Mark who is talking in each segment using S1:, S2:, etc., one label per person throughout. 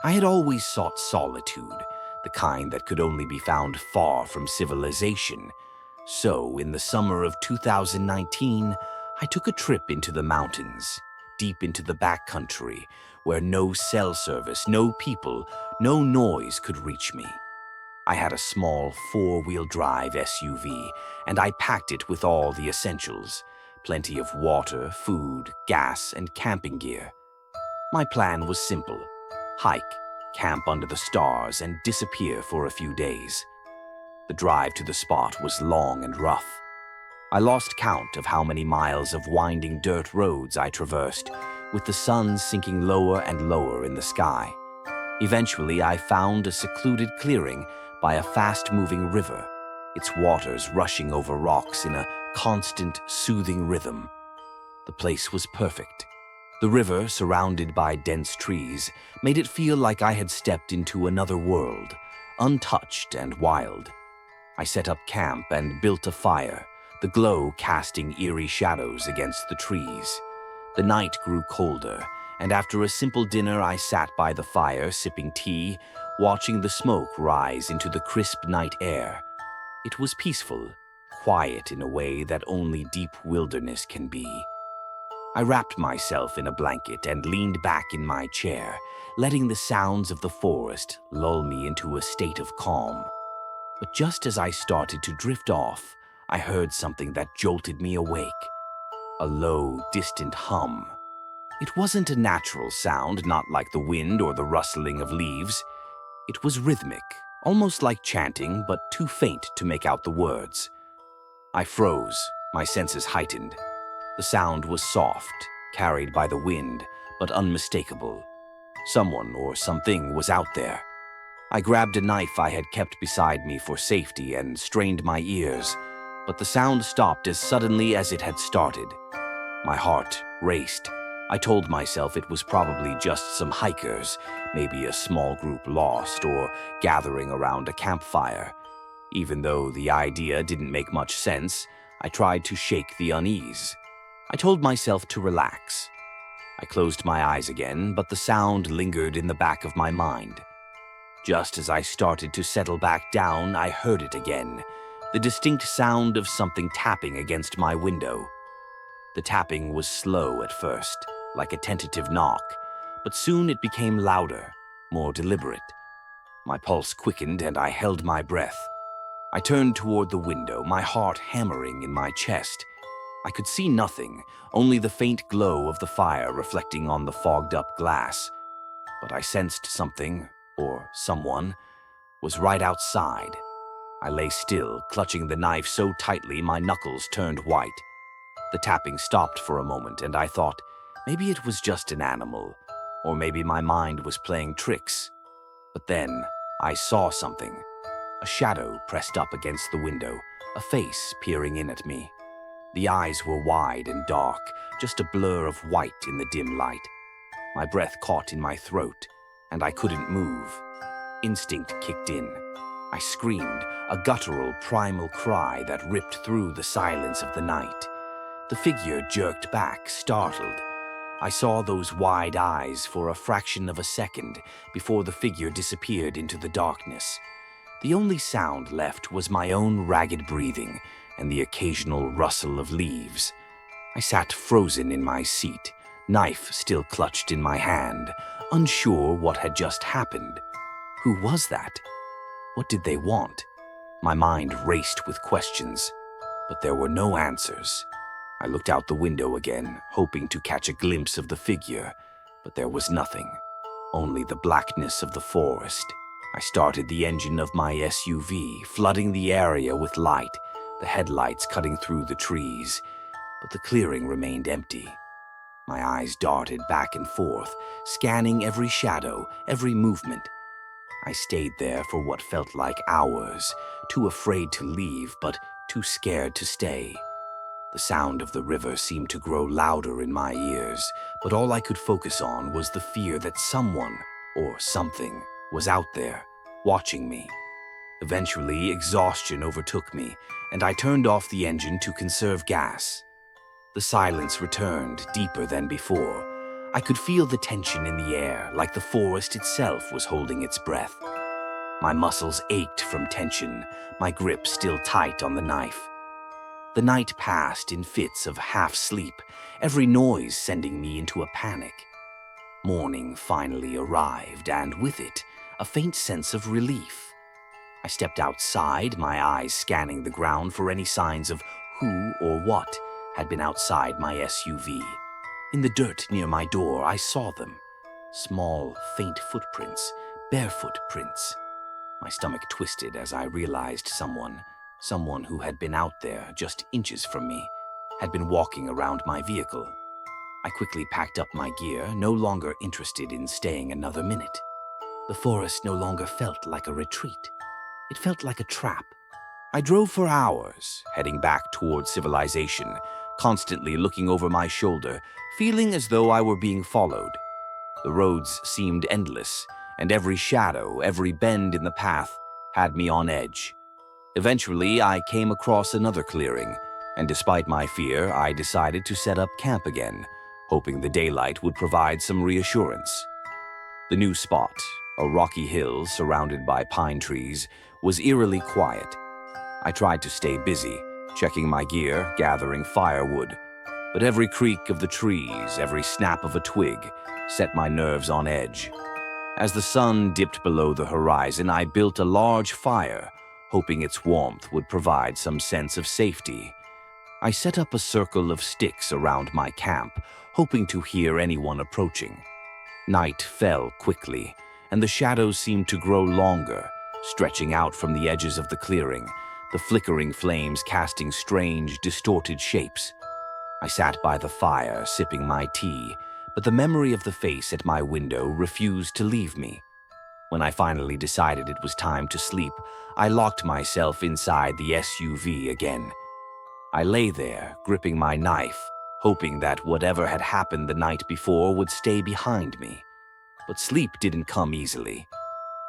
S1: I had always sought solitude, the kind that could only be found far from civilization. So, in the summer of 2019, I took a trip into the mountains, deep into the backcountry, where no cell service, no people, no noise could reach me. I had a small four-wheel drive SUV, and I packed it with all the essentials: plenty of water, food, gas, and camping gear. My plan was simple: hike, camp under the stars, and disappear for a few days. The drive to the spot was long and rough. I lost count of how many miles of winding dirt roads I traversed, with the sun sinking lower and lower in the sky. Eventually, I found a secluded clearing by a fast-moving river, its waters rushing over rocks in a constant, soothing rhythm. The place was perfect. The river, surrounded by dense trees, made it feel like I had stepped into another world, untouched and wild. I set up camp and built a fire, the glow casting eerie shadows against the trees. The night grew colder, and after a simple dinner I sat by the fire sipping tea, watching the smoke rise into the crisp night air. It was peaceful, quiet in a way that only deep wilderness can be. I wrapped myself in a blanket and leaned back in my chair, letting the sounds of the forest lull me into a state of calm. But just as I started to drift off, I heard something that jolted me awake. A low, distant hum. It wasn't a natural sound, not like the wind or the rustling of leaves. It was rhythmic, almost like chanting, but too faint to make out the words. I froze, my senses heightened. The sound was soft, carried by the wind, but unmistakable. Someone or something was out there. I grabbed a knife I had kept beside me for safety and strained my ears, but the sound stopped as suddenly as it had started. My heart raced. I told myself it was probably just some hikers, maybe a small group lost or gathering around a campfire. Even though the idea didn't make much sense, I tried to shake the unease. I told myself to relax. I closed my eyes again, but the sound lingered in the back of my mind. Just as I started to settle back down, I heard it again, the distinct sound of something tapping against my window. The tapping was slow at first, like a tentative knock, but soon it became louder, more deliberate. My pulse quickened and I held my breath. I turned toward the window, my heart hammering in my chest. I could see nothing, only the faint glow of the fire reflecting on the fogged-up glass. But I sensed something, or someone, was right outside. I lay still, clutching the knife so tightly my knuckles turned white. The tapping stopped for a moment, and I thought, maybe it was just an animal, or maybe my mind was playing tricks. But then, I saw something. A shadow pressed up against the window, a face peering in at me. The eyes were wide and dark, just a blur of white in the dim light. My breath caught in my throat, and I couldn't move. Instinct kicked in. I screamed, a guttural, primal cry that ripped through the silence of the night. The figure jerked back, startled. I saw those wide eyes for a fraction of a second before the figure disappeared into the darkness. The only sound left was my own ragged breathing and the occasional rustle of leaves. I sat frozen in my seat, knife still clutched in my hand, unsure what had just happened. Who was that? What did they want? My mind raced with questions, but there were no answers. I looked out the window again, hoping to catch a glimpse of the figure, but there was nothing, only the blackness of the forest. I started the engine of my SUV, flooding the area with light, the headlights cutting through the trees, but the clearing remained empty. My eyes darted back and forth, scanning every shadow, every movement. I stayed there for what felt like hours, too afraid to leave, but too scared to stay. The sound of the river seemed to grow louder in my ears, but all I could focus on was the fear that someone, or something, was out there, watching me. Eventually, exhaustion overtook me, and I turned off the engine to conserve gas. The silence returned, deeper than before. I could feel the tension in the air, like the forest itself was holding its breath. My muscles ached from tension, my grip still tight on the knife. The night passed in fits of half-sleep, every noise sending me into a panic. Morning finally arrived, and with it, a faint sense of relief. I stepped outside, my eyes scanning the ground for any signs of who or what had been outside my SUV. In the dirt near my door, I saw them. Small, faint footprints, barefoot prints. My stomach twisted as I realized someone who had been out there just inches from me, had been walking around my vehicle. I quickly packed up my gear, no longer interested in staying another minute. The forest no longer felt like a retreat. It felt like a trap. I drove for hours, heading back toward civilization, constantly looking over my shoulder, feeling as though I were being followed. The roads seemed endless, and every shadow, every bend in the path had me on edge. Eventually, I came across another clearing, and despite my fear, I decided to set up camp again, hoping the daylight would provide some reassurance. The new spot, a rocky hill surrounded by pine trees, was eerily quiet. I tried to stay busy, checking my gear, gathering firewood, but every creak of the trees, every snap of a twig, set my nerves on edge. As the sun dipped below the horizon, I built a large fire, hoping its warmth would provide some sense of safety. I set up a circle of sticks around my camp, hoping to hear anyone approaching. Night fell quickly, and the shadows seemed to grow longer, stretching out from the edges of the clearing, the flickering flames casting strange, distorted shapes. I sat by the fire, sipping my tea, but the memory of the face at my window refused to leave me. When I finally decided it was time to sleep, I locked myself inside the SUV again. I lay there, gripping my knife, hoping that whatever had happened the night before would stay behind me. But sleep didn't come easily.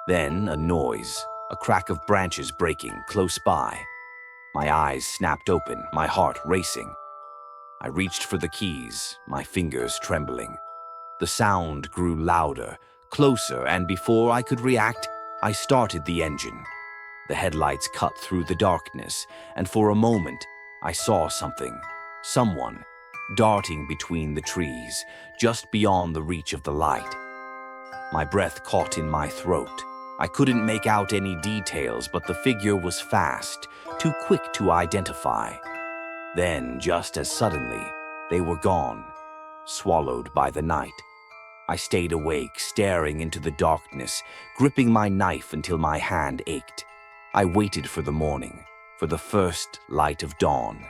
S1: Then a noise, a crack of branches breaking close by. My eyes snapped open, my heart racing. I reached for the keys, my fingers trembling. The sound grew louder, closer, and before I could react, I started the engine. The headlights cut through the darkness, and for a moment, I saw someone, darting between the trees, just beyond the reach of the light. My breath caught in my throat. I couldn't make out any details, but the figure was fast, too quick to identify. Then, just as suddenly, they were gone, swallowed by the night. I stayed awake, staring into the darkness, gripping my knife until my hand ached. I waited for the morning, for the first light of dawn.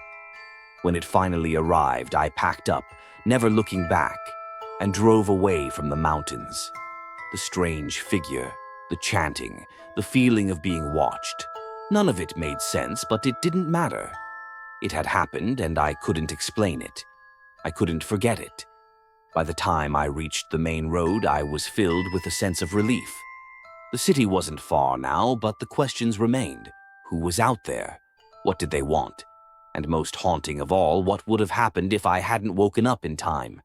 S1: When it finally arrived, I packed up, never looking back, and drove away from the mountains. The strange figure, the chanting, the feeling of being watched. None of it made sense, but it didn't matter. It had happened, and I couldn't explain it. I couldn't forget it. By the time I reached the main road, I was filled with a sense of relief. The city wasn't far now, but the questions remained. Who was out there? What did they want? And most haunting of all, what would have happened if I hadn't woken up in time?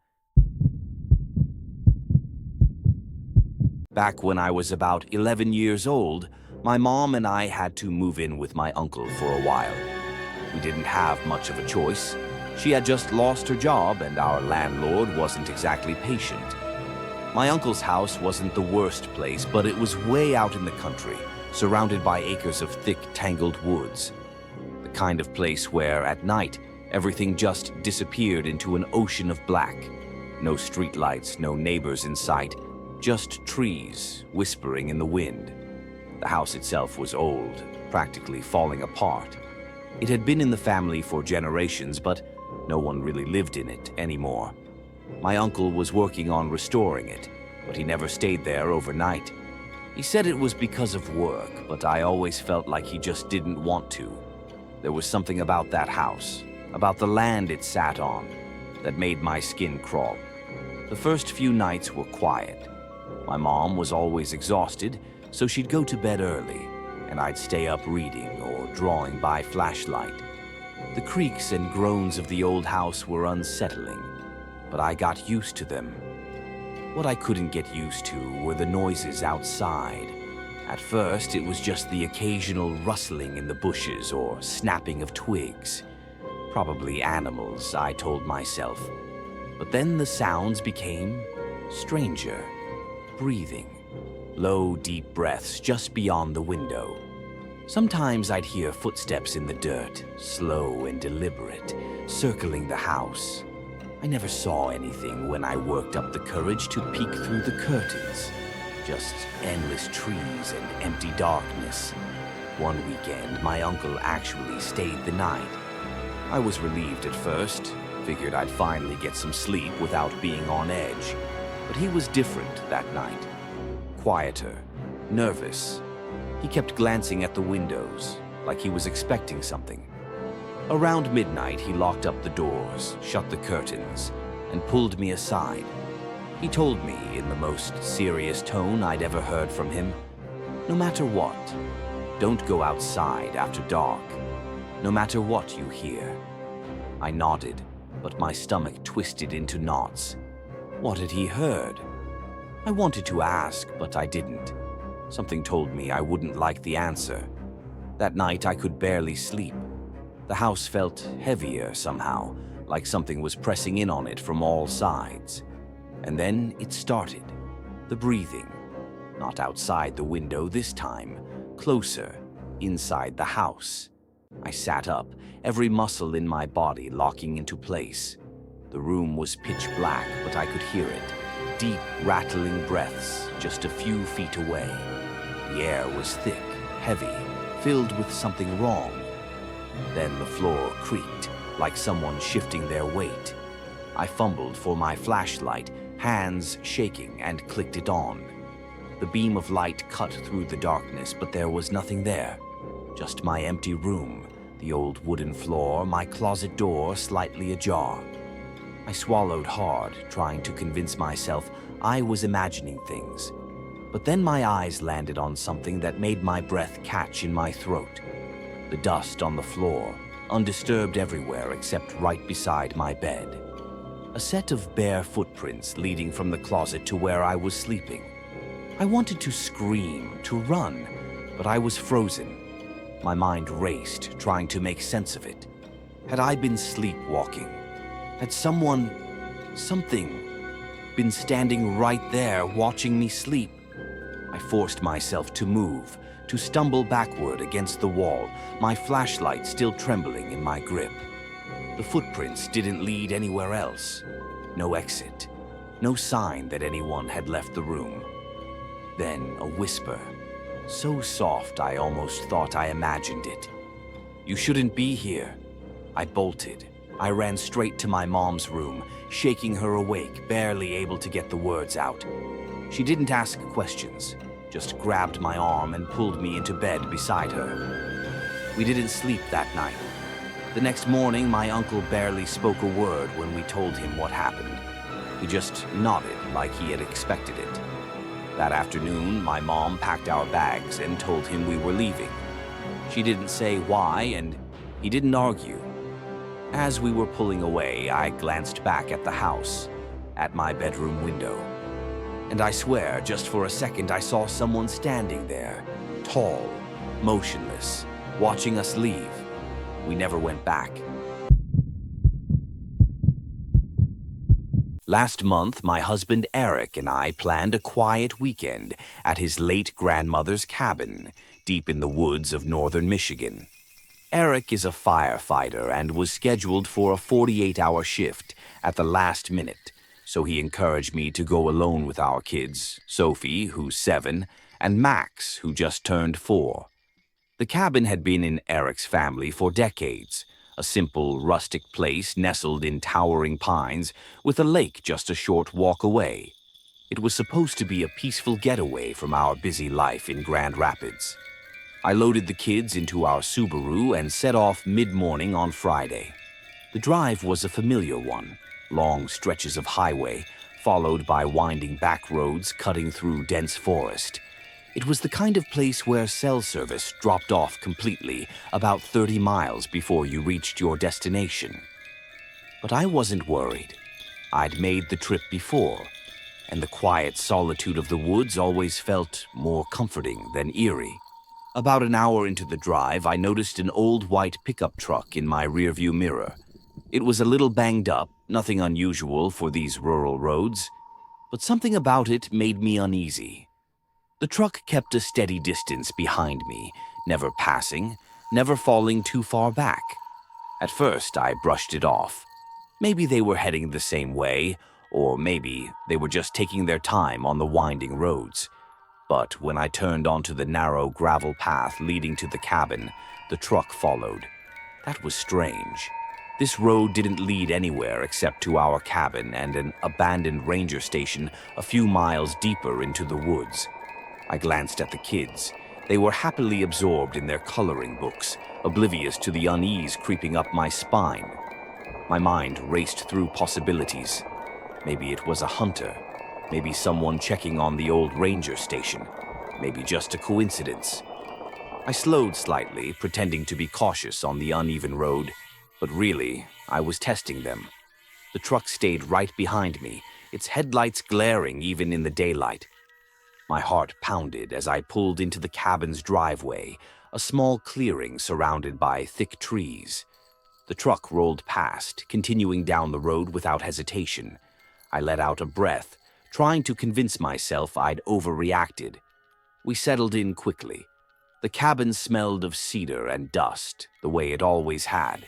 S1: Back when I was about 11 years old, my mom and I had to move in with my uncle for a while. We didn't have much of a choice. She had just lost her job, and our landlord wasn't exactly patient. My uncle's house wasn't the worst place, but it was way out in the country, surrounded by acres of thick, tangled woods. The kind of place where, at night, everything just disappeared into an ocean of black. No streetlights, no neighbors in sight, just trees whispering in the wind. The house itself was old, practically falling apart. It had been in the family for generations, but no one really lived in it anymore. My uncle was working on restoring it, but he never stayed there overnight. He said it was because of work, but I always felt like he just didn't want to. There was something about that house, about the land it sat on, that made my skin crawl. The first few nights were quiet. My mom was always exhausted, so she'd go to bed early, and I'd stay up reading or drawing by flashlight. The creaks and groans of the old house were unsettling, but I got used to them. What I couldn't get used to were the noises outside. At first, it was just the occasional rustling in the bushes or snapping of twigs. Probably animals, I told myself. But then the sounds became stranger. Breathing. Low, deep breaths just beyond the window. Sometimes I'd hear footsteps in the dirt, slow and deliberate, circling the house. I never saw anything when I worked up the courage to peek through the curtains. Just endless trees and empty darkness. One weekend, my uncle actually stayed the night. I was relieved at first, figured I'd finally get some sleep without being on edge. But he was different that night. Quieter, nervous. He kept glancing at the windows, like he was expecting something. Around midnight, he locked up the doors, shut the curtains, and pulled me aside. He told me, in the most serious tone I'd ever heard from him, no matter what, don't go outside after dark, no matter what you hear. I nodded, but my stomach twisted into knots. What had he heard? I wanted to ask, but I didn't. Something told me I wouldn't like the answer. That night I could barely sleep. The house felt heavier somehow, like something was pressing in on it from all sides. And then it started. The breathing. Not outside the window this time, closer, inside the house. I sat up, every muscle in my body locking into place. The room was pitch black, but I could hear it. Deep, rattling breaths just a few feet away. The air was thick, heavy, filled with something wrong. Then the floor creaked, like someone shifting their weight. I fumbled for my flashlight, hands shaking, and clicked it on. The beam of light cut through the darkness, but there was nothing there. Just my empty room, the old wooden floor, my closet door slightly ajar. I swallowed hard, trying to convince myself I was imagining things. But then my eyes landed on something that made my breath catch in my throat. The dust on the floor, undisturbed everywhere except right beside my bed. A set of bare footprints leading from the closet to where I was sleeping. I wanted to scream, to run, but I was frozen. My mind raced, trying to make sense of it. Had I been sleepwalking? Had something, been standing right there watching me sleep? I forced myself to move, to stumble backward against the wall, my flashlight still trembling in my grip. The footprints didn't lead anywhere else. No exit. No sign that anyone had left the room. Then a whisper, so soft I almost thought I imagined it. "You shouldn't be here." I bolted. I ran straight to my mom's room, shaking her awake, barely able to get the words out. She didn't ask questions, just grabbed my arm and pulled me into bed beside her. We didn't sleep that night. The next morning, my uncle barely spoke a word when we told him what happened. He just nodded like he had expected it. That afternoon, my mom packed our bags and told him we were leaving. She didn't say why, and he didn't argue. As we were pulling away, I glanced back at the house, at my bedroom window. And I swear, just for a second, I saw someone standing there, tall, motionless, watching us leave. We never went back. Last month, my husband Eric and I planned a quiet weekend at his late grandmother's cabin, deep in the woods of northern Michigan. Eric is a firefighter and was scheduled for a 48-hour shift at the last minute, so he encouraged me to go alone with our kids, Sophie, who's 7, and Max, who just turned 4. The cabin had been in Eric's family for decades, a simple, rustic place nestled in towering pines with a lake just a short walk away. It was supposed to be a peaceful getaway from our busy life in Grand Rapids. I loaded the kids into our Subaru and set off mid-morning on Friday. The drive was a familiar one, long stretches of highway, followed by winding back roads cutting through dense forest. It was the kind of place where cell service dropped off completely about 30 miles before you reached your destination. But I wasn't worried. I'd made the trip before, and the quiet solitude of the woods always felt more comforting than eerie. About an hour into the drive, I noticed an old white pickup truck in my rearview mirror. It was a little banged up, nothing unusual for these rural roads, but something about it made me uneasy. The truck kept a steady distance behind me, never passing, never falling too far back. At first, I brushed it off. Maybe they were heading the same way, or maybe they were just taking their time on the winding roads. But when I turned onto the narrow gravel path leading to the cabin, the truck followed. That was strange. This road didn't lead anywhere except to our cabin and an abandoned ranger station a few miles deeper into the woods. I glanced at the kids. They were happily absorbed in their coloring books, oblivious to the unease creeping up my spine. My mind raced through possibilities. Maybe it was a hunter. Maybe someone checking on the old ranger station. Maybe just a coincidence. I slowed slightly, pretending to be cautious on the uneven road, but really, I was testing them. The truck stayed right behind me, its headlights glaring even in the daylight. My heart pounded as I pulled into the cabin's driveway, a small clearing surrounded by thick trees. The truck rolled past, continuing down the road without hesitation. I let out a breath, trying to convince myself I'd overreacted. We settled in quickly. The cabin smelled of cedar and dust, the way it always had.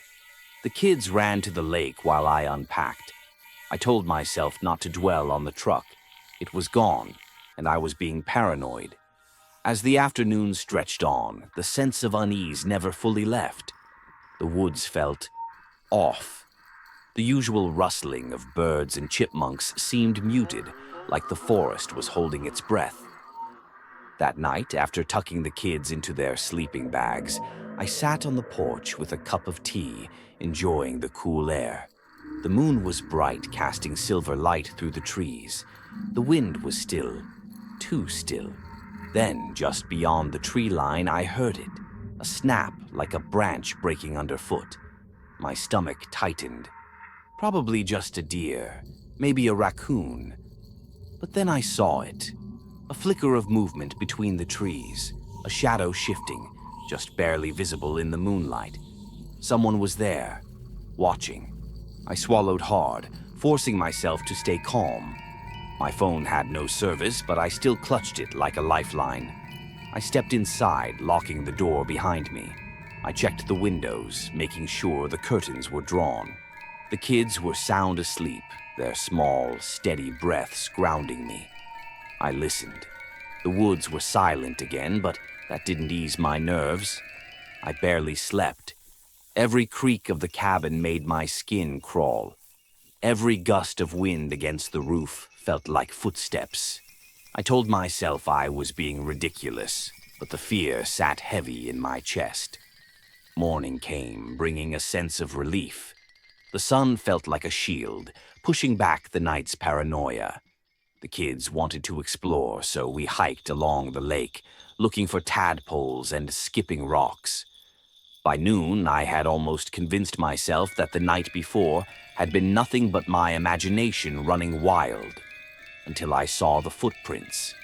S1: The kids ran to the lake while I unpacked. I told myself not to dwell on the truck. It was gone, and I was being paranoid. As the afternoon stretched on, the sense of unease never fully left. The woods felt off. The usual rustling of birds and chipmunks seemed muted, like the forest was holding its breath. That night, after tucking the kids into their sleeping bags, I sat on the porch with a cup of tea, enjoying the cool air. The moon was bright, casting silver light through the trees. The wind was still, too still. Then, just beyond the tree line, I heard it, a snap like a branch breaking underfoot. My stomach tightened. Probably just a deer, maybe a raccoon. But then I saw it. A flicker of movement between the trees, a shadow shifting, just barely visible in the moonlight. Someone was there, watching. I swallowed hard, forcing myself to stay calm. My phone had no service, but I still clutched it like a lifeline. I stepped inside, locking the door behind me. I checked the windows, making sure the curtains were drawn. The kids were sound asleep, their small, steady breaths grounding me. I listened. The woods were silent again, but that didn't ease my nerves. I barely slept. Every creak of the cabin made my skin crawl. Every gust of wind against the roof felt like footsteps. I told myself I was being ridiculous, but the fear sat heavy in my chest. Morning came, bringing a sense of relief. The sun felt like a shield, pushing back the night's paranoia. The kids wanted to explore, so we hiked along the lake, looking for tadpoles and skipping rocks. By noon, I had almost convinced myself that the night before had been nothing but my imagination running wild, until I saw the footprints.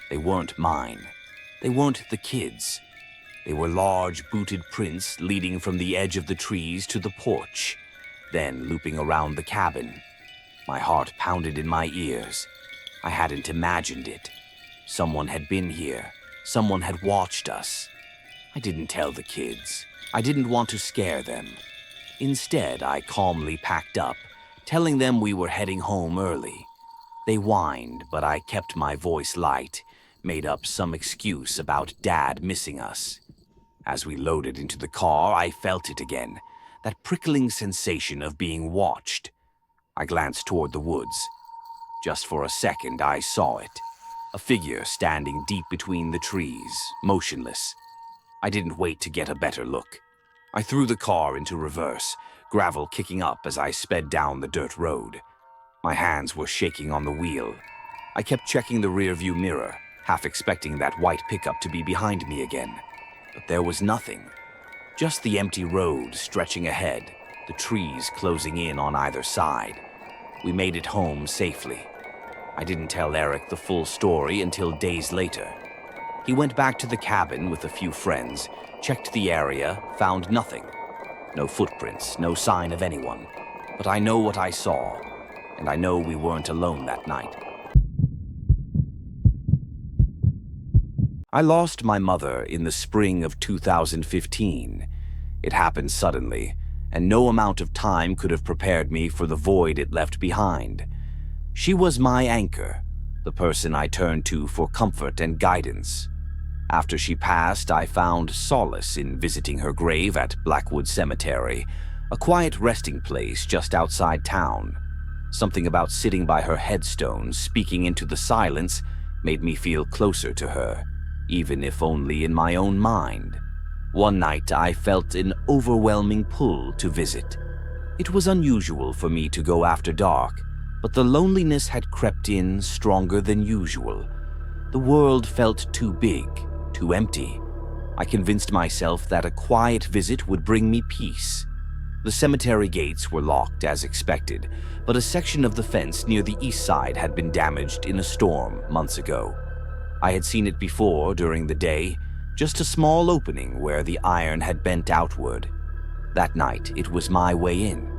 S1: They weren't mine. They weren't the kids'. They were large, booted prints leading from the edge of the trees to the porch, then looping around the cabin. My heart pounded in my ears. I hadn't imagined it. Someone had been here. Someone had watched us. I didn't tell the kids. I didn't want to scare them. Instead, I calmly packed up, telling them we were heading home early. They whined, but I kept my voice light, made up some excuse about Dad missing us. As we loaded into the car, I felt it again, that prickling sensation of being watched. I glanced toward the woods. Just for a second, I saw it. A figure standing deep between the trees, motionless. I didn't wait to get a better look. I threw the car into reverse, gravel kicking up as I sped down the dirt road. My hands were shaking on the wheel. I kept checking the rearview mirror, half expecting that white pickup to be behind me again. But there was nothing. Just the empty road stretching ahead, the trees closing in on either side. We made it home safely. I didn't tell Eric the full story until days later. He went back to the cabin with a few friends, checked the area, found nothing. No footprints, no sign of anyone. But I know what I saw, and I know we weren't alone that night. I lost my mother in the spring of 2015. It happened suddenly, and no amount of time could have prepared me for the void it left behind. She was my anchor, the person I turned to for comfort and guidance. After she passed, I found solace in visiting her grave at Blackwood Cemetery, a quiet resting place just outside town. Something about sitting by her headstone, speaking into the silence, made me feel closer to her, even if only in my own mind. One night, I felt an overwhelming pull to visit. It was unusual for me to go after dark, but the loneliness had crept in stronger than usual. The world felt too big, too empty. I convinced myself that a quiet visit would bring me peace. The cemetery gates were locked as expected, but a section of the fence near the east side had been damaged in a storm months ago. I had seen it before during the day, just a small opening where the iron had bent outward. That night, it was my way in.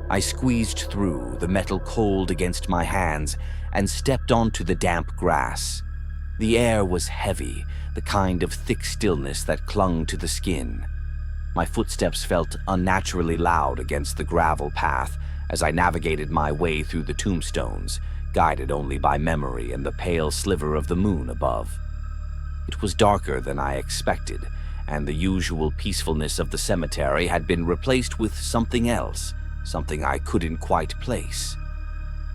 S1: I squeezed through, the metal cold against my hands, and stepped onto the damp grass. The air was heavy, the kind of thick stillness that clung to the skin. My footsteps felt unnaturally loud against the gravel path as I navigated my way through the tombstones, guided only by memory and the pale sliver of the moon above. It was darker than I expected, and the usual peacefulness of the cemetery had been replaced with something else, something I couldn't quite place.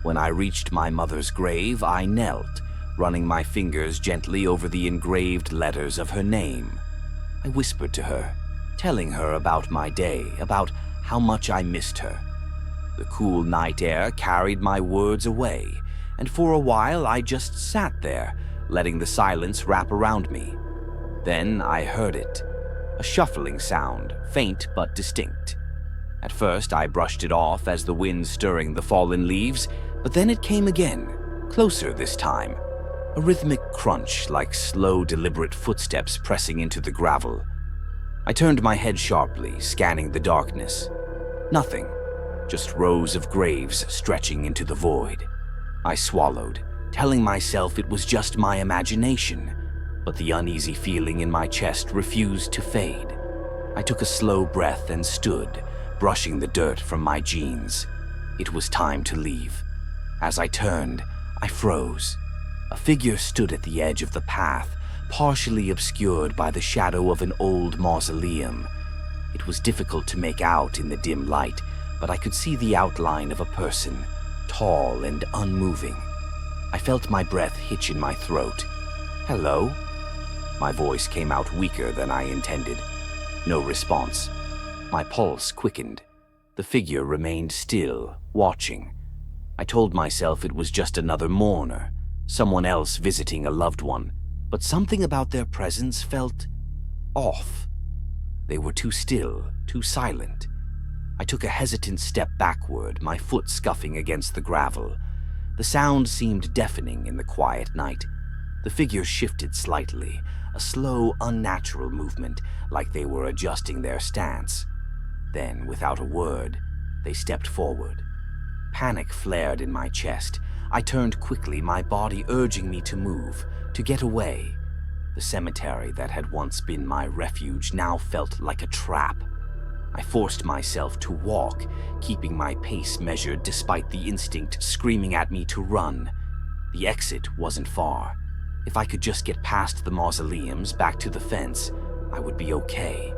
S1: When I reached my mother's grave, I knelt, running my fingers gently over the engraved letters of her name. I whispered to her, telling her about my day, about how much I missed her. The cool night air carried my words away, and for a while I just sat there, letting the silence wrap around me. Then I heard it, a shuffling sound, faint but distinct. At first I brushed it off as the wind stirring the fallen leaves, but then it came again, closer this time. A rhythmic crunch like slow, deliberate footsteps pressing into the gravel. I turned my head sharply, scanning the darkness. Nothing, just rows of graves stretching into the void. I swallowed, telling myself it was just my imagination, but the uneasy feeling in my chest refused to fade. I took a slow breath and stood, brushing the dirt from my jeans. It was time to leave. As I turned, I froze. A figure stood at the edge of the path, partially obscured by the shadow of an old mausoleum. It was difficult to make out in the dim light, but I could see the outline of a person, tall and unmoving. I felt my breath hitch in my throat. "Hello?" My voice came out weaker than I intended. No response. My pulse quickened. The figure remained still, watching. I told myself it was just another mourner, someone else visiting a loved one, but something about their presence felt off. They were too still, too silent. I took a hesitant step backward, my foot scuffing against the gravel. The sound seemed deafening in the quiet night. The figure shifted slightly, a slow, unnatural movement, like they were adjusting their stance. Then, without a word, they stepped forward. Panic flared in my chest. I turned quickly, my body urging me to move, to get away. The cemetery that had once been my refuge now felt like a trap. I forced myself to walk, keeping my pace measured despite the instinct screaming at me to run. The exit wasn't far. If I could just get past the mausoleums, back to the fence, I would be okay.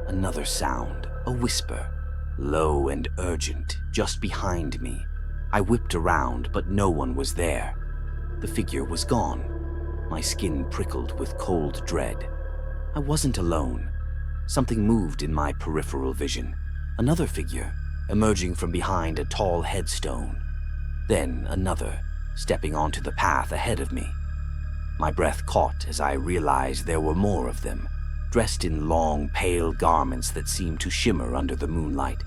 S1: Another sound, a whisper, low and urgent, just behind me. I whipped around, but no one was there. The figure was gone. My skin prickled with cold dread. I wasn't alone. Something moved in my peripheral vision. Another figure, emerging from behind a tall headstone. Then another, stepping onto the path ahead of me. My breath caught as I realized there were more of them, dressed in long, pale garments that seemed to shimmer under the moonlight.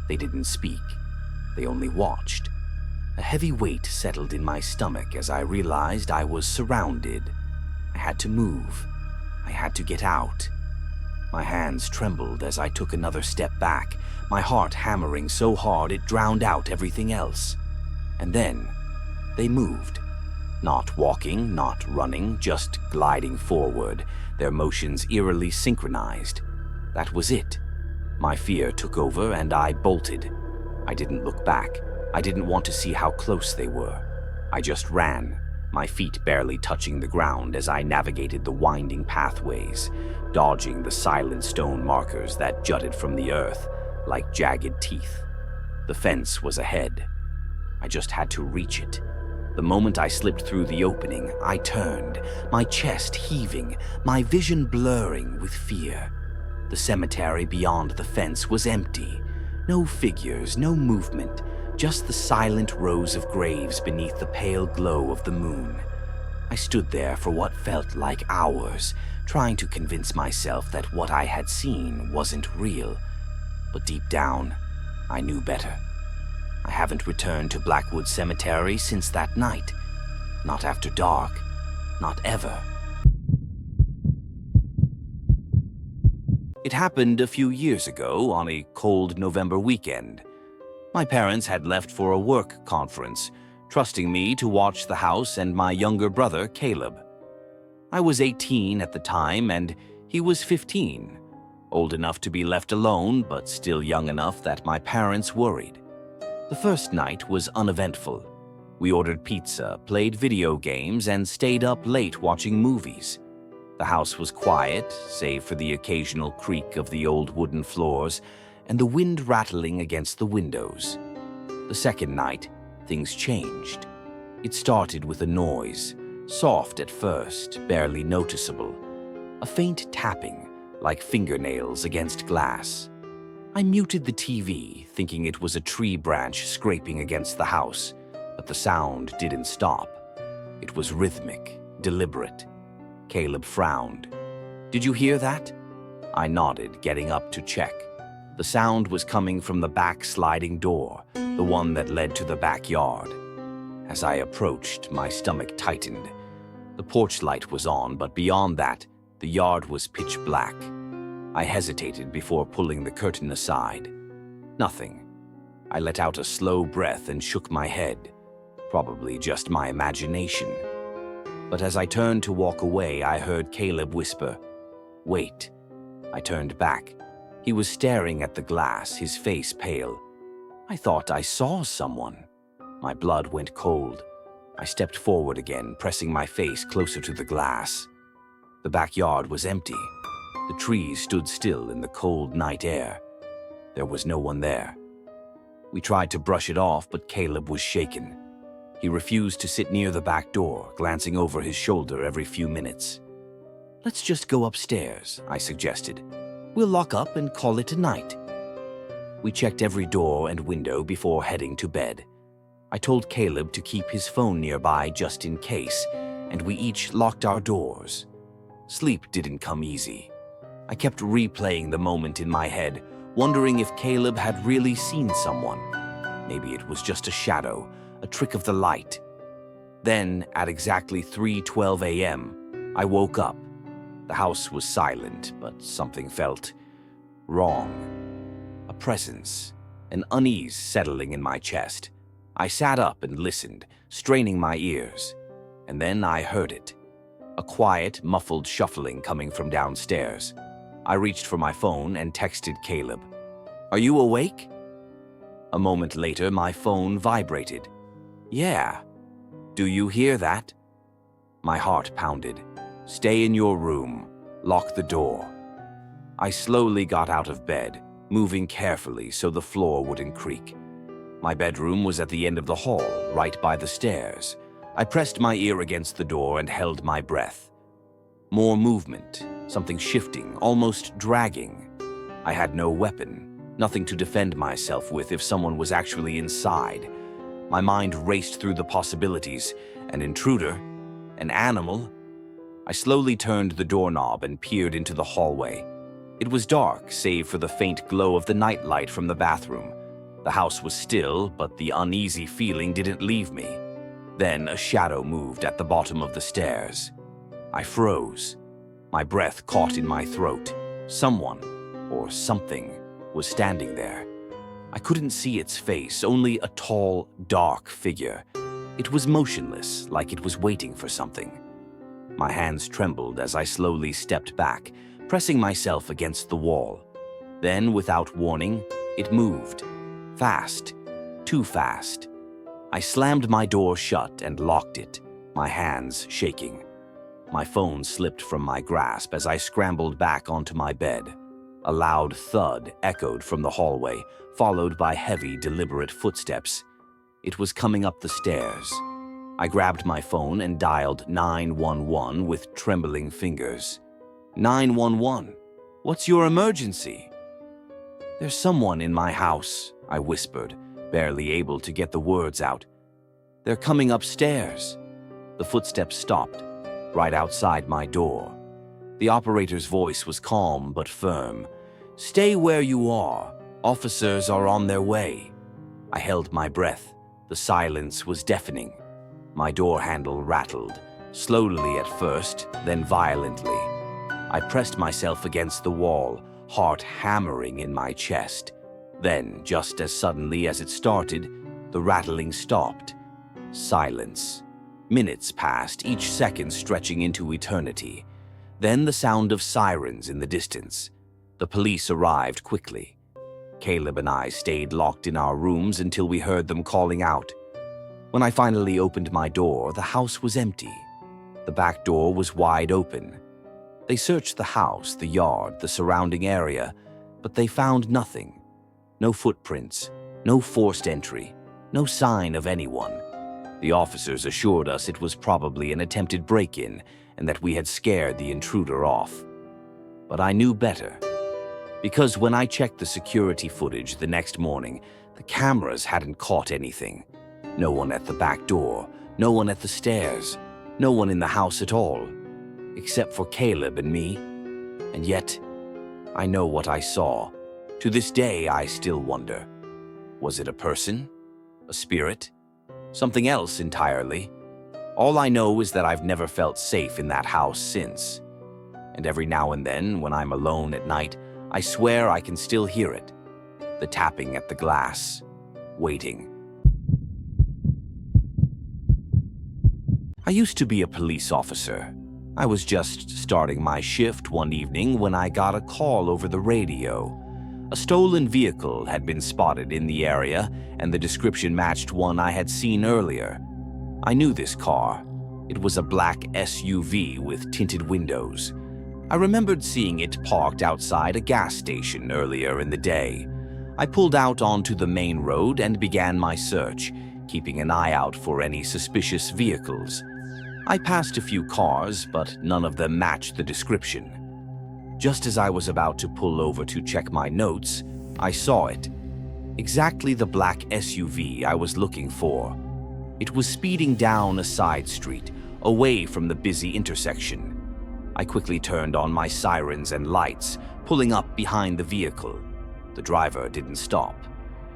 S1: They didn't speak. They only watched. A heavy weight settled in my stomach as I realized I was surrounded. I had to move. I had to get out. My hands trembled as I took another step back, my heart hammering so hard it drowned out everything else. And then, they moved. Not walking, not running, just gliding forward, their motions eerily synchronized. That was it. My fear took over and I bolted. I didn't look back. I didn't want to see how close they were. I just ran, my feet barely touching the ground as I navigated the winding pathways, dodging the silent stone markers that jutted from the earth like jagged teeth. The fence was ahead. I just had to reach it. The moment I slipped through the opening, I turned, my chest heaving, my vision blurring with fear. The cemetery beyond the fence was empty. No figures, no movement, just the silent rows of graves beneath the pale glow of the moon. I stood there for what felt like hours, trying to convince myself that what I had seen wasn't real. But deep down, I knew better. I haven't returned to Blackwood Cemetery since that night. Not after dark. Not ever. It happened a few years ago on a cold November weekend. My parents had left for a work conference, trusting me to watch the house and my younger brother, Caleb. I was 18 at the time and he was 15, old enough to be left alone but still young enough that my parents worried. The first night was uneventful. We ordered pizza, played video games, and stayed up late watching movies. The house was quiet, save for the occasional creak of the old wooden floors and the wind rattling against the windows. The second night, things changed. It started with a noise, soft at first, barely noticeable. A faint tapping, like fingernails against glass. I muted the TV, thinking it was a tree branch scraping against the house, but the sound didn't stop. It was rhythmic, deliberate. Caleb frowned. "Did you hear that?" I nodded, getting up to check. The sound was coming from the back sliding door, the one that led to the backyard. As I approached, my stomach tightened. The porch light was on, but beyond that, the yard was pitch black. I hesitated before pulling the curtain aside. Nothing. I let out a slow breath and shook my head. Probably just my imagination. But as I turned to walk away, I heard Caleb whisper, "Wait." I turned back. He was staring at the glass, his face pale. I thought I saw someone. My blood went cold. I stepped forward again, pressing my face closer to the glass. The backyard was empty. The trees stood still in the cold night air. There was no one there. We tried to brush it off, but Caleb was shaken. He refused to sit near the back door, glancing over his shoulder every few minutes. "Let's just go upstairs," I suggested. "We'll lock up and call it a night." We checked every door and window before heading to bed. I told Caleb to keep his phone nearby just in case, and we each locked our doors. Sleep didn't come easy. I kept replaying the moment in my head, wondering if Caleb had really seen someone. Maybe it was just a shadow, a trick of the light. Then, at exactly 3:12 a.m., I woke up. The house was silent, but something felt wrong. A presence, an unease settling in my chest. I sat up and listened, straining my ears. And then I heard it. A quiet, muffled shuffling coming from downstairs. I reached for my phone and texted Caleb. "Are you awake?" A moment later, my phone vibrated. "Yeah. Do you hear that?" My heart pounded. "Stay in your room. Lock the door." I slowly got out of bed, moving carefully so the floor wouldn't creak. My bedroom was at the end of the hall, right by the stairs. I pressed my ear against the door and held my breath. More movement, something shifting, almost dragging. I had no weapon, nothing to defend myself with if someone was actually inside. My mind raced through the possibilities. An intruder? An animal? I slowly turned the doorknob and peered into the hallway. It was dark, save for the faint glow of the nightlight from the bathroom. The house was still, but the uneasy feeling didn't leave me. Then a shadow moved at the bottom of the stairs. I froze. My breath caught in my throat. Someone, or something, was standing there. I couldn't see its face, only a tall, dark figure. It was motionless, like it was waiting for something. My hands trembled as I slowly stepped back, pressing myself against the wall. Then, without warning, it moved. Fast. Too fast. I slammed my door shut and locked it, my hands shaking. My phone slipped from my grasp as I scrambled back onto my bed. A loud thud echoed from the hallway, followed by heavy, deliberate footsteps. It was coming up the stairs. I grabbed my phone and dialed 911 with trembling fingers. 911, what's your emergency? There's someone in my house, I whispered, barely able to get the words out. They're coming upstairs. The footsteps stopped, right outside my door. The operator's voice was calm but firm. Stay where you are. Officers are on their way. I held my breath. The silence was deafening. My door handle rattled, slowly at first, then violently. I pressed myself against the wall, heart hammering in my chest. Then, just as suddenly as it started, the rattling stopped. Silence. Minutes passed, each second stretching into eternity. Then the sound of sirens in the distance. The police arrived quickly. Caleb and I stayed locked in our rooms until we heard them calling out. When I finally opened my door, the house was empty. The back door was wide open. They searched the house, the yard, the surrounding area, but they found nothing. No footprints, no forced entry, no sign of anyone. The officers assured us it was probably an attempted break-in and that we had scared the intruder off. But I knew better. Because when I checked the security footage the next morning, the cameras hadn't caught anything. No one at the back door, no one at the stairs, no one in the house at all, except for Caleb and me. And yet, I know what I saw. To this day, I still wonder. Was it a person? A spirit? Something else entirely? All I know is that I've never felt safe in that house since. And every now and then, when I'm alone at night, I swear I can still hear it. The tapping at the glass. Waiting. I used to be a police officer. I was just starting my shift one evening when I got a call over the radio. A stolen vehicle had been spotted in the area, and the description matched one I had seen earlier. I knew this car. It was a black SUV with tinted windows. I remembered seeing it parked outside a gas station earlier in the day. I pulled out onto the main road and began my search, keeping an eye out for any suspicious vehicles. I passed a few cars, but none of them matched the description. Just as I was about to pull over to check my notes, I saw it. Exactly the black SUV I was looking for. It was speeding down a side street, away from the busy intersection. I quickly turned on my sirens and lights, pulling up behind the vehicle. The driver didn't stop.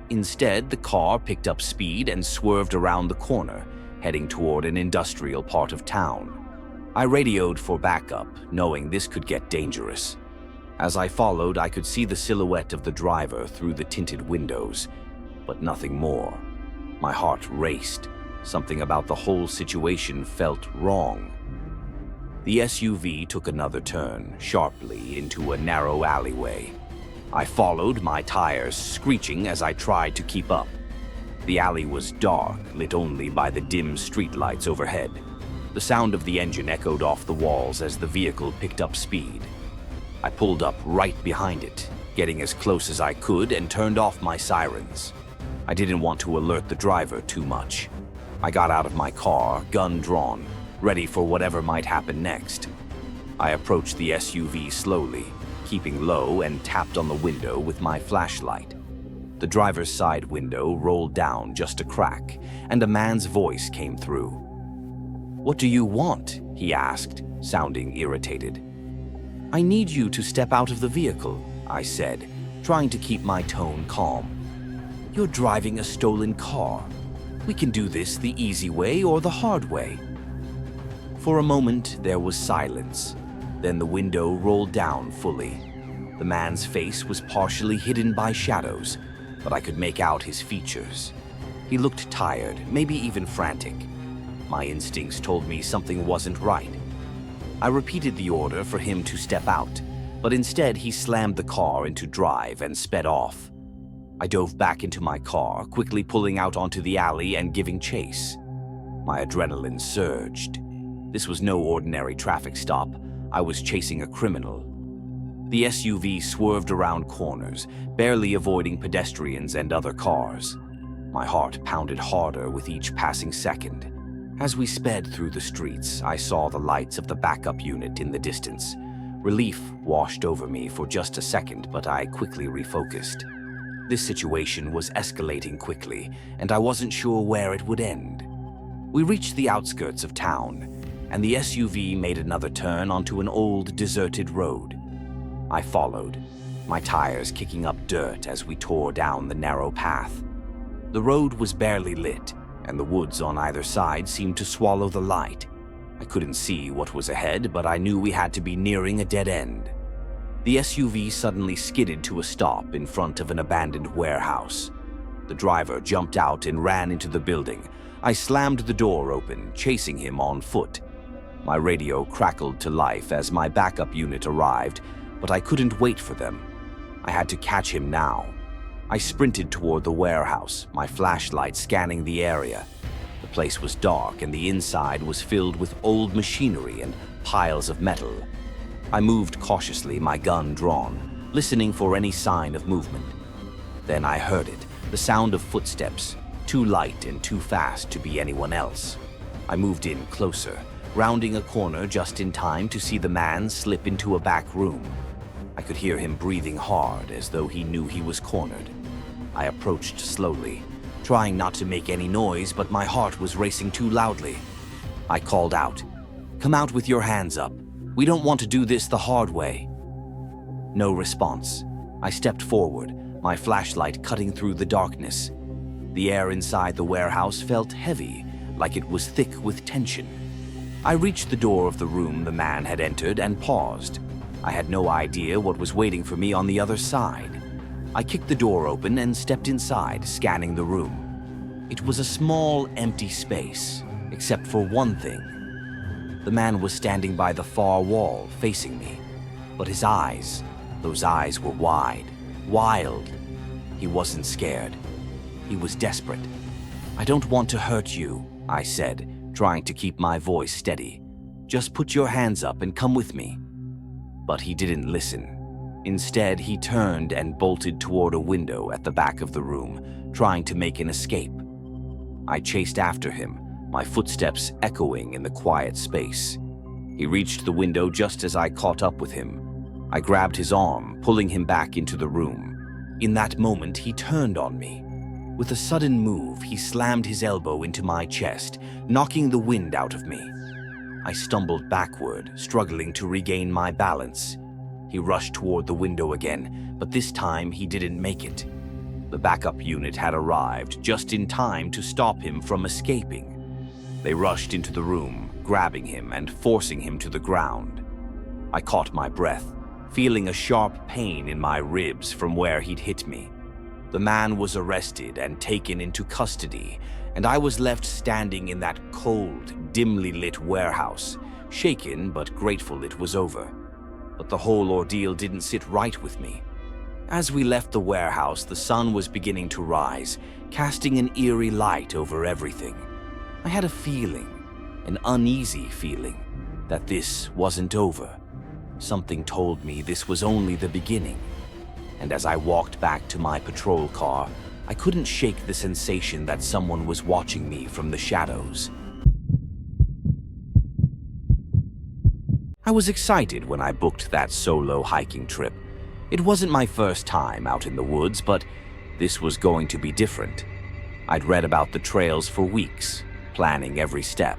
S1: Instead, the car picked up speed and swerved around the corner, heading toward an industrial part of town. I radioed for backup, knowing this could get dangerous. As I followed, I could see the silhouette of the driver through the tinted windows, but nothing more. My heart raced. Something about the whole situation felt wrong. The SUV took another turn, sharply, into a narrow alleyway. I followed, my tires screeching as I tried to keep up. The alley was dark, lit only by the dim streetlights overhead. The sound of the engine echoed off the walls as the vehicle picked up speed. I pulled up right behind it, getting as close as I could and turned off my sirens. I didn't want to alert the driver too much. I got out of my car, gun drawn, ready for whatever might happen next. I approached the SUV slowly, keeping low, and tapped on the window with my flashlight. The driver's side window rolled down just a crack, and a man's voice came through. "What do you want?" he asked, sounding irritated. "I need you to step out of the vehicle," I said, trying to keep my tone calm. You're driving a stolen car. We can do this the easy way or the hard way." For a moment, there was silence. Then the window rolled down fully. The man's face was partially hidden by shadows, but I could make out his features. He looked tired, maybe even frantic. My instincts told me something wasn't right. I repeated the order for him to step out, but instead he slammed the car into drive and sped off. I dove back into my car, quickly pulling out onto the alley and giving chase. My adrenaline surged. This was no ordinary traffic stop. I was chasing a criminal. The SUV swerved around corners, barely avoiding pedestrians and other cars. My heart pounded harder with each passing second. As we sped through the streets, I saw the lights of the backup unit in the distance. Relief washed over me for just a second, but I quickly refocused. This situation was escalating quickly, and I wasn't sure where it would end. We reached the outskirts of town, and the SUV made another turn onto an old, deserted road. I followed, my tires kicking up dirt as we tore down the narrow path. The road was barely lit, and the woods on either side seemed to swallow the light. I couldn't see what was ahead, but I knew we had to be nearing a dead end. The SUV suddenly skidded to a stop in front of an abandoned warehouse. The driver jumped out and ran into the building. I slammed the door open, chasing him on foot. My radio crackled to life as my backup unit arrived, but I couldn't wait for them. I had to catch him now. I sprinted toward the warehouse, my flashlight scanning the area. The place was dark and the inside was filled with old machinery and piles of metal. I moved cautiously, my gun drawn, listening for any sign of movement. Then I heard it, the sound of footsteps, too light and too fast to be anyone else. I moved in closer, rounding a corner just in time to see the man slip into a back room. I could hear him breathing hard, as though he knew he was cornered. I approached slowly, trying not to make any noise, but my heart was racing too loudly. I called out, "Come out with your hands up. We don't want to do this the hard way." No response. I stepped forward, my flashlight cutting through the darkness. The air inside the warehouse felt heavy, like it was thick with tension. I reached the door of the room the man had entered and paused. I had no idea what was waiting for me on the other side. I kicked the door open and stepped inside, scanning the room. It was a small, empty space, except for one thing. The man was standing by the far wall, facing me. But his eyes, those eyes were wide, wild. He wasn't scared. He was desperate. "I don't want to hurt you," I said, trying to keep my voice steady. "Just put your hands up and come with me." But he didn't listen. Instead, he turned and bolted toward a window at the back of the room, trying to make an escape. I chased after him, my footsteps echoing in the quiet space. He reached the window just as I caught up with him. I grabbed his arm, pulling him back into the room. In that moment, he turned on me. With a sudden move, he slammed his elbow into my chest, knocking the wind out of me. I stumbled backward, struggling to regain my balance. He rushed toward the window again, but this time he didn't make it. The backup unit had arrived just in time to stop him from escaping. They rushed into the room, grabbing him and forcing him to the ground. I caught my breath, feeling a sharp pain in my ribs from where he'd hit me. The man was arrested and taken into custody, and I was left standing in that cold, dimly lit warehouse, shaken but grateful it was over. But the whole ordeal didn't sit right with me. As we left the warehouse, the sun was beginning to rise, casting an eerie light over everything. I had a feeling, an uneasy feeling, that this wasn't over. Something told me this was only the beginning. And as I walked back to my patrol car, I couldn't shake the sensation that someone was watching me from the shadows. I was excited when I booked that solo hiking trip. It wasn't my first time out in the woods, but this was going to be different. I'd read about the trails for weeks, planning every step.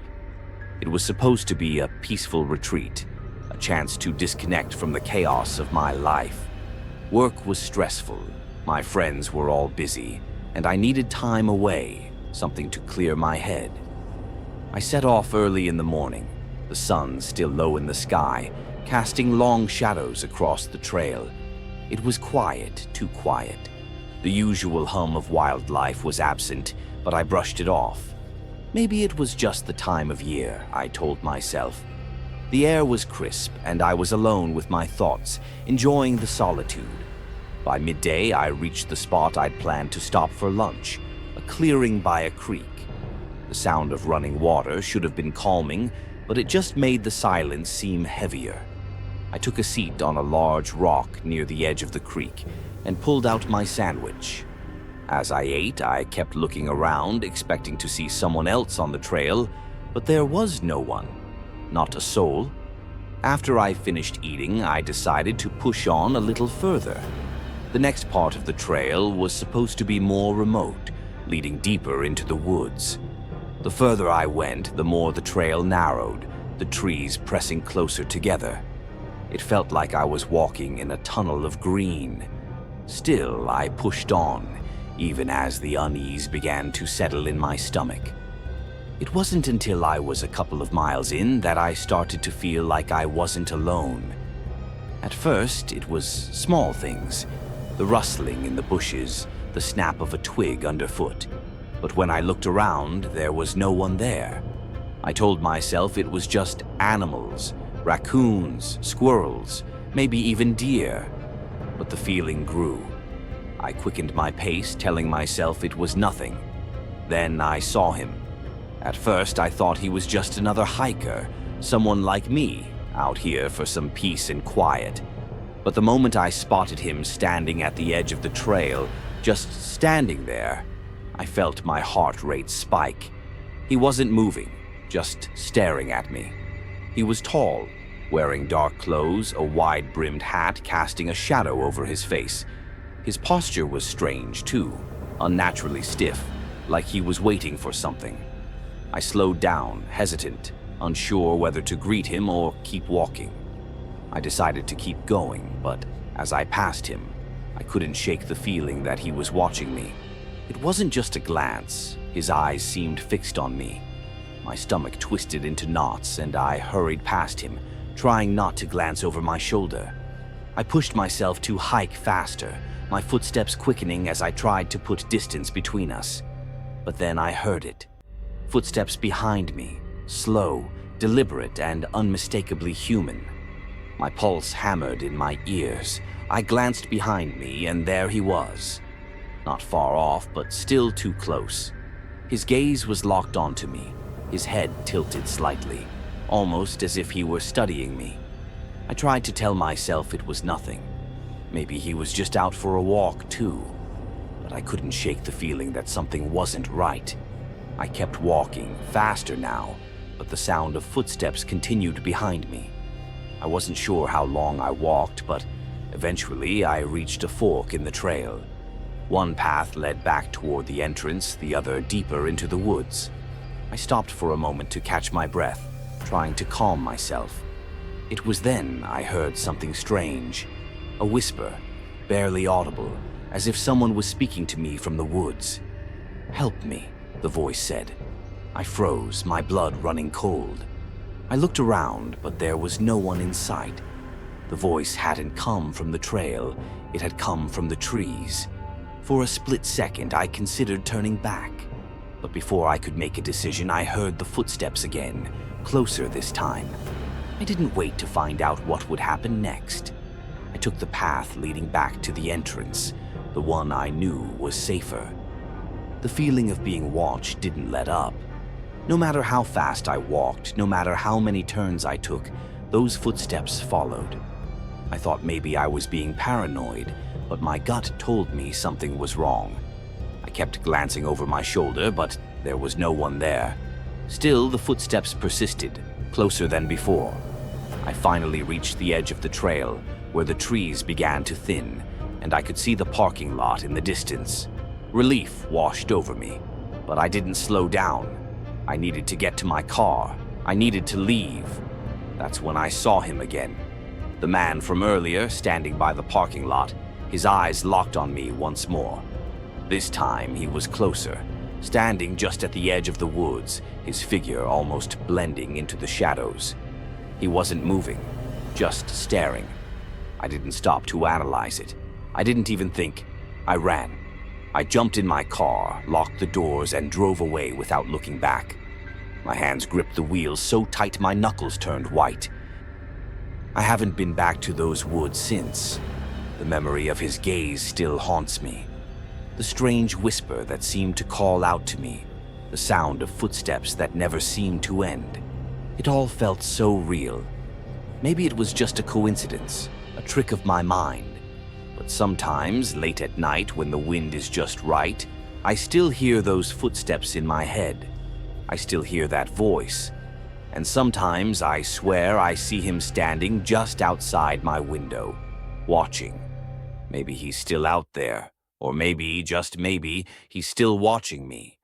S1: It was supposed to be a peaceful retreat, a chance to disconnect from the chaos of my life. Work was stressful, my friends were all busy, and I needed time away, something to clear my head. I set off early in the morning, the sun still low in the sky, casting long shadows across the trail. It was quiet, too quiet. The usual hum of wildlife was absent, but I brushed it off. Maybe it was just the time of year, I told myself. The air was crisp, and I was alone with my thoughts, enjoying the solitude. By midday, I reached the spot I'd planned to stop for lunch, a clearing by a creek. The sound of running water should have been calming, but it just made the silence seem heavier. I took a seat on a large rock near the edge of the creek and pulled out my sandwich. As I ate, I kept looking around, expecting to see someone else on the trail, but there was no one, not a soul. After I finished eating, I decided to push on a little further. The next part of the trail was supposed to be more remote, leading deeper into the woods. The further I went, the more the trail narrowed, the trees pressing closer together. It felt like I was walking in a tunnel of green. Still, I pushed on, even as the unease began to settle in my stomach. It wasn't until I was a couple of miles in that I started to feel like I wasn't alone. At first, it was small things, the rustling in the bushes, the snap of a twig underfoot. But when I looked around, there was no one there. I told myself it was just animals, raccoons, squirrels, maybe even deer. But the feeling grew. I quickened my pace, telling myself it was nothing. Then I saw him. At first, I thought he was just another hiker, someone like me, out here for some peace and quiet. But the moment I spotted him standing at the edge of the trail, just standing there, I felt my heart rate spike. He wasn't moving, just staring at me. He was tall, wearing dark clothes, a wide-brimmed hat casting a shadow over his face. His posture was strange, too, unnaturally stiff, like he was waiting for something. I slowed down, hesitant, unsure whether to greet him or keep walking. I decided to keep going, but as I passed him, I couldn't shake the feeling that he was watching me. It wasn't just a glance. His eyes seemed fixed on me. My stomach twisted into knots, and I hurried past him, trying not to glance over my shoulder. I pushed myself to hike faster, my footsteps quickening as I tried to put distance between us. But then I heard it. Footsteps behind me, slow, deliberate, and unmistakably human. My pulse hammered in my ears. I glanced behind me, and there he was. Not far off, but still too close. His gaze was locked onto me, his head tilted slightly, almost as if he were studying me. I tried to tell myself it was nothing. Maybe he was just out for a walk, too. But I couldn't shake the feeling that something wasn't right. I kept walking, faster now, but the sound of footsteps continued behind me. I wasn't sure how long I walked, but eventually I reached a fork in the trail. One path led back toward the entrance, the other deeper into the woods. I stopped for a moment to catch my breath, trying to calm myself. It was then I heard something strange, a whisper, barely audible, as if someone was speaking to me from the woods. "Help me," the voice said. I froze, my blood running cold. I looked around, but there was no one in sight. The voice hadn't come from the trail, it had come from the trees. For a split second, I considered turning back. But before I could make a decision, I heard the footsteps again, closer this time. I didn't wait to find out what would happen next. I took the path leading back to the entrance, the one I knew was safer. The feeling of being watched didn't let up. No matter how fast I walked, no matter how many turns I took, those footsteps followed. I thought maybe I was being paranoid, but my gut told me something was wrong. I kept glancing over my shoulder, but there was no one there. Still, the footsteps persisted, closer than before. I finally reached the edge of the trail, where the trees began to thin, and I could see the parking lot in the distance. Relief washed over me, but I didn't slow down. I needed to get to my car. I needed to leave. That's when I saw him again. The man from earlier, standing by the parking lot, his eyes locked on me once more. This time he was closer, standing just at the edge of the woods, his figure almost blending into the shadows. He wasn't moving, just staring. I didn't stop to analyze it. I didn't even think. I ran. I jumped in my car, locked the doors, and drove away without looking back. My hands gripped the wheels so tight my knuckles turned white. I haven't been back to those woods since. The memory of his gaze still haunts me. The strange whisper that seemed to call out to me. The sound of footsteps that never seemed to end. It all felt so real. Maybe it was just a coincidence, a trick of my mind. But sometimes, late at night when the wind is just right, I still hear those footsteps in my head. I still hear that voice. And sometimes I swear I see him standing just outside my window, watching. Maybe he's still out there, or maybe, just maybe, he's still watching me.